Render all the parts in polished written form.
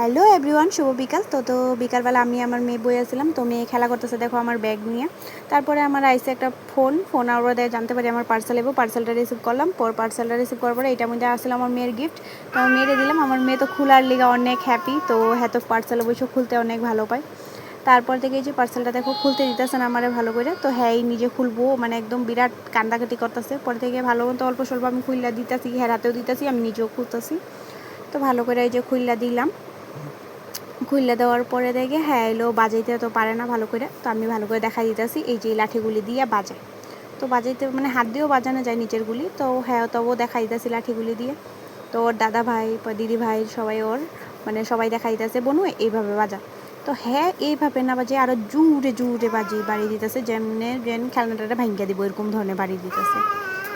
Hello everyone, শুভ বিকাল। তো বিকালবেলা আমি আমার মেয়ে বই আসছিলাম, তো মেয়ে খেলা করতেছে দেখো আমার ব্যাগ নিয়ে। তারপরে আমার আইসে একটা ফোন আবার জানতে পারি আমার পার্সেল এবো, পার্সেলটা রিসিভ করলাম। পার্সেলটা রিসিভ করার পরে এটার মধ্যে আসলে আমার মেয়ের গিফট, তো আমার মেয়েরে দিলাম। আমার মেয়ে তো খোলার লিগা অনেক হ্যাপি, তো হ্যাঁ তো পার্সেলে বসে খুলতে অনেক ভালো পায়। তারপর থেকে এই যে পার্সেলটা দেখো খুলতে দিতেছে না আমারে ভালো করে, তো হ্যাঁ এই নিজে খুলবো, মানে একদম বিরাট কান্দাকাটি করতেছে। পরে থেকে ভালো মতো অল্প স্বল্প আমি খুললা দিতেছি, হ্যাঁ রাতেও দিতেছি, আমি নিজেও খুলতেছি। তো ভালো করে এই যে খুললা দিলাম। খুললে দেওয়ার পরে দেখে হ্যাঁ এলো বাজাইতে তো পারে না ভালো করে, তো আমি ভালো করে দেখা দিতেছি এই যে লাঠিগুলি দিয়ে বাজায়। তো বাজাইতে মানে হাত দিয়েও বাজানো যায় নিচের গুলি, তো হ্যাঁ তবুও দেখা দিতেছি লাঠিগুলি দিয়ে। তো ওর দাদা ভাই দিদি ভাই সবাই ওর মানে সবাই দেখা দিতেছে বনু এইভাবে বাজা। তো হ্যাঁ এইভাবে না বাজে আরও জুড়ে জুড়ে বাড়ি দিতেছে, যেন খেলনাটা ভাঙ্গিয়া দিব এরকম ধরনের বাড়ি দিতেছে।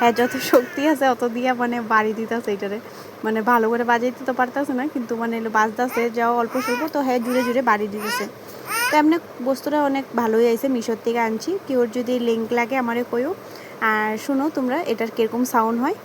হ্যাঁ যত শক্তি আছে অত দিয়া মানে বাড়ি দিতেছে এটারে, মানে ভালো করে বাজাইতে তো পারতেছে না, কিন্তু মানে বাজতেছে যাও অল্প স্বল্প, তো হ্যাঁ জুড়ে জুড়ে বাড়ি দিতেছে। তো এমনি বস্তুটা অনেক ভালোই আইছে, মিশোর থেকে আনছি। কি ওর যদি লিঙ্ক লাগে আমারে কইও। আর শুনো তোমরা এটার কীরকম সাউন্ড হয়।